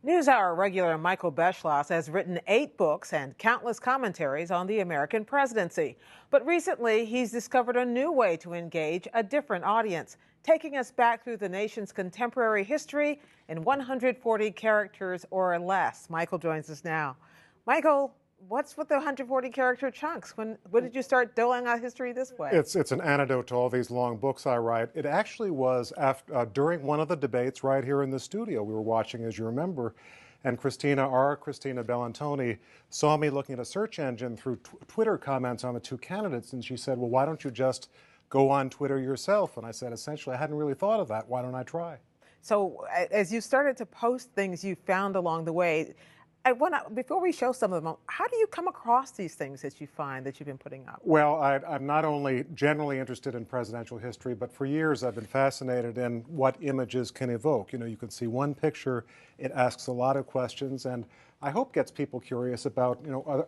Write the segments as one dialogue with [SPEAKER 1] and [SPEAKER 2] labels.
[SPEAKER 1] NewsHour regular Michael Beschloss has written 8 books and countless commentaries on the American presidency. But recently, he's discovered a new way to engage a different audience, taking us back through the nation's contemporary history in 140 characters or less. Michael joins us now. Michael, what's with the 140 character chunks? When did you start doling out history this way?
[SPEAKER 2] It's an antidote to all these long books I write. It actually was during one of the debates right here in the studio we were watching, as you remember, and Christina Bellantoni saw me looking at a search engine through Twitter comments on the two candidates, and she said, well, why don't you just go on Twitter yourself? And I said, essentially, I hadn't really thought of that. Why don't I try?
[SPEAKER 1] So as you started to post things you found along the way, before we show some of them, how do you come across these things that you find that you've been putting up?
[SPEAKER 2] Well, I'm not only generally interested in presidential history, but for years I've been fascinated in what images can evoke. You know, you can see one picture, it asks a lot of questions, and I hope gets people curious about,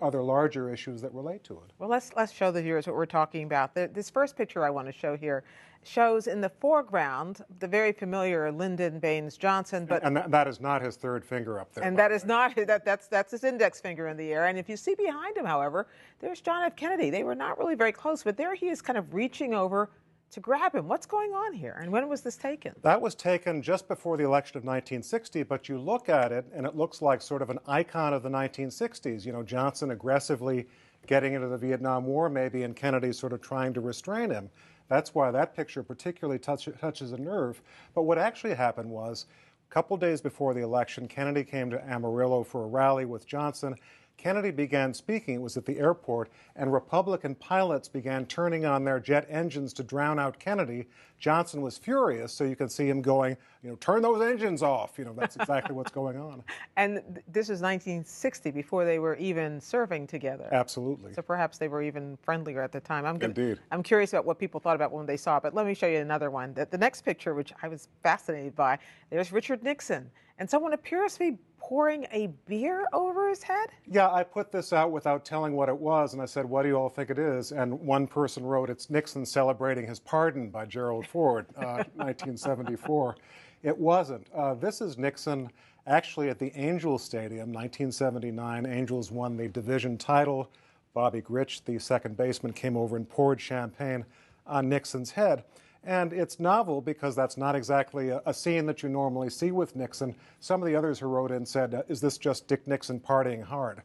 [SPEAKER 2] other larger issues that relate to it.
[SPEAKER 1] Well, let's show the viewers what we're talking about. This first picture I want to show here shows in the foreground the very familiar Lyndon Baines Johnson,
[SPEAKER 2] and that is not his third finger up there.
[SPEAKER 1] And that is not that's his index finger in the air. And if you see behind him, however, there's John F. Kennedy. They were not really very close, but there he is, kind of reaching over to grab him. What's going on here? And when was this taken?
[SPEAKER 2] That was taken just before the election of 1960, but you look at it and it looks like sort of an icon of the 1960s. You know, Johnson aggressively getting into the Vietnam War maybe, and Kennedy sort of trying to restrain him. That's why that picture particularly touches a nerve. But what actually happened was, a couple days before the election, Kennedy came to Amarillo for a rally with Johnson. Kennedy began speaking, it was at the airport, and Republican pilots began turning on their jet engines to drown out Kennedy. Johnson was furious, so you can see him going, turn those engines off. That's exactly what's going on.
[SPEAKER 1] And this was 1960, before they were even serving together.
[SPEAKER 2] Absolutely.
[SPEAKER 1] So perhaps they were even friendlier at the time.
[SPEAKER 2] Indeed.
[SPEAKER 1] I'm curious about what people thought about when they saw it, but let me show you another one. The next picture, which I was fascinated by, there's Richard Nixon, and someone appears to be pouring a beer over his head?
[SPEAKER 2] Yeah, I put this out without telling what it was, and I said, what do you all think it is? And one person wrote, it's Nixon celebrating his pardon by Gerald Ford, 1974. It wasn't. This is Nixon actually at the Angels Stadium, 1979. Angels won the division title. Bobby Grich, the second baseman, came over and poured champagne on Nixon's head. And it's novel because that's not exactly a scene that you normally see with Nixon. Some of the others who wrote in said, is this just Dick Nixon partying hard?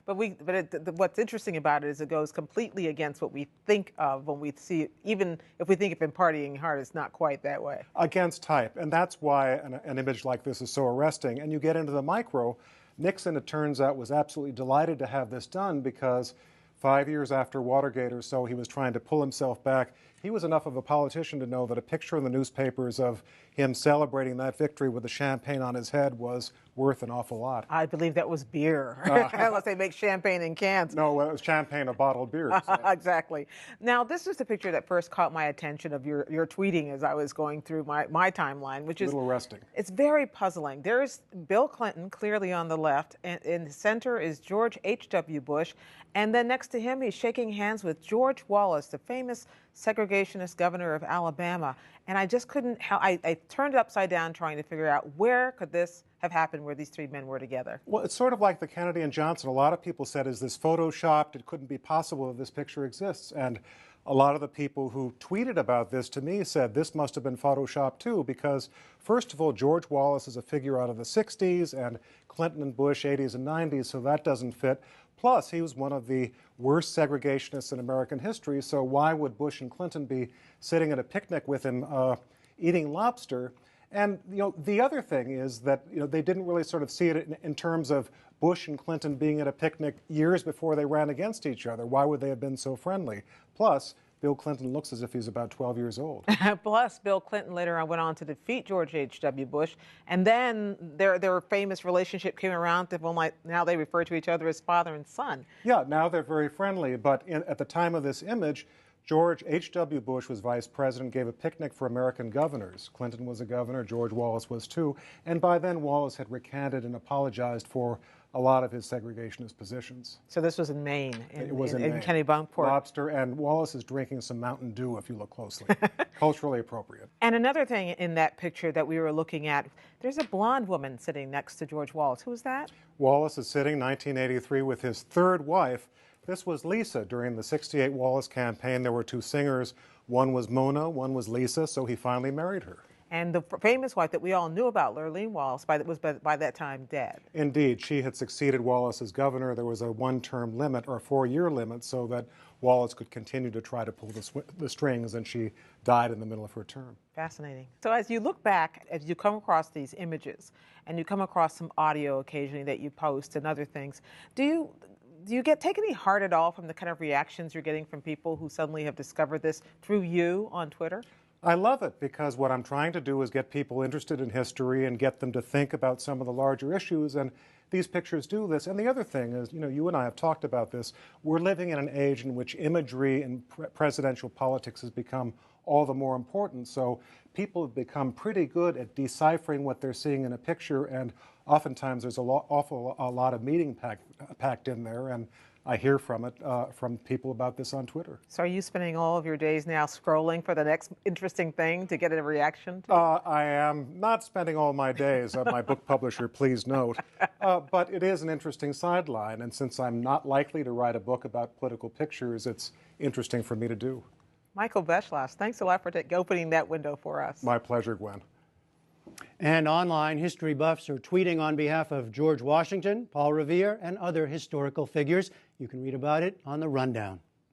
[SPEAKER 1] What's interesting about it is it goes completely against what we think of when we see it. Even if we think of him partying hard, it's not quite that way.
[SPEAKER 2] Against type. And that's why an image like this is so arresting. And you get into the micro. Nixon, it turns out, was absolutely delighted to have this done because 5 years after Watergate or so, he was trying to pull himself back. He was enough of a politician to know that a picture in the newspapers of him celebrating that victory with the champagne on his head was worth an awful lot.
[SPEAKER 1] I believe that was beer, unless they make champagne in cans.
[SPEAKER 2] No, it was champagne, a bottled beer. So.
[SPEAKER 1] Exactly. Now, this is the picture that first caught my attention of your tweeting as I was going through my timeline, which is
[SPEAKER 2] a little arresting.
[SPEAKER 1] It's very puzzling. There's Bill Clinton clearly on the left, and in the center is George H.W. Bush, and then next to him he's shaking hands with George Wallace, the famous segregationist governor of Alabama. And I just couldn't help, I turned it upside down trying to figure out where could this have happened where these three men were together.
[SPEAKER 2] Well, it's sort of like the Kennedy and Johnson. A lot of people said, is this photoshopped? It couldn't be possible that this picture exists. And a lot of the people who tweeted about this to me said this must have been photoshopped too, because first of all, George Wallace is a figure out of the 60s and Clinton and Bush 80s and 90s, so that doesn't fit. Plus, he was one of the worst segregationists in American history, so why would Bush and Clinton be sitting at a picnic with him eating lobster? And the other thing is that they didn't really sort of see it in terms of Bush and Clinton being at a picnic years before they ran against each other. Why would they have been so friendly? Plus, Bill Clinton looks as if he's about 12 years old.
[SPEAKER 1] Plus, Bill Clinton later on went on to defeat George H.W. Bush, and then their famous relationship came around to now they refer to each other as father and son.
[SPEAKER 2] Yeah, now they're very friendly, but at the time of this image, George H.W. Bush was vice president, gave a picnic for American governors. Clinton was a governor, George Wallace was too, and by then Wallace had recanted and apologized for a lot of his segregationist positions.
[SPEAKER 1] So this was in Maine,
[SPEAKER 2] It was in
[SPEAKER 1] in
[SPEAKER 2] Maine.
[SPEAKER 1] Kennebunkport.
[SPEAKER 2] Lobster, and Wallace is drinking some Mountain Dew if you look closely. Culturally appropriate.
[SPEAKER 1] And another thing in that picture that we were looking at, there's a blonde woman sitting next to George Wallace. Who is that?
[SPEAKER 2] Wallace is sitting 1983 with his third wife. This was Lisa during the 68 Wallace campaign. There were two singers. One was Mona, one was Lisa, so he finally married her.
[SPEAKER 1] And the famous wife that we all knew about, Lurleen Wallace, was by that time dead.
[SPEAKER 2] Indeed, she had succeeded Wallace as governor. There was a one-term limit or a 4-year limit so that Wallace could continue to try to pull the strings, and she died in the middle of her term.
[SPEAKER 1] Fascinating. So as you look back, as you come across these images, and you come across some audio occasionally that you post and other things, do you take any heart at all from the kind of reactions you're getting from people who suddenly have discovered this through you on Twitter?
[SPEAKER 2] I love it because what I'm trying to do is get people interested in history and get them to think about some of the larger issues, and these pictures do this. And the other thing is, you and I have talked about this, we're living in an age in which imagery in presidential politics has become all the more important. So people have become pretty good at deciphering what they're seeing in a picture, and oftentimes there's a lot of meaning packed in there, and I hear from people about this on Twitter.
[SPEAKER 1] So are you spending all of your days now scrolling for the next interesting thing to get a reaction to?
[SPEAKER 2] I am not spending all my days, my book publisher, please note, but it is an interesting sideline, and since I'm not likely to write a book about political pictures, it's interesting for me to do.
[SPEAKER 1] Michael Beschloss, thanks a lot for opening that window for us.
[SPEAKER 2] My pleasure, Gwen.
[SPEAKER 3] And online, history buffs are tweeting on behalf of George Washington, Paul Revere, and other historical figures. You can read about it on The Rundown.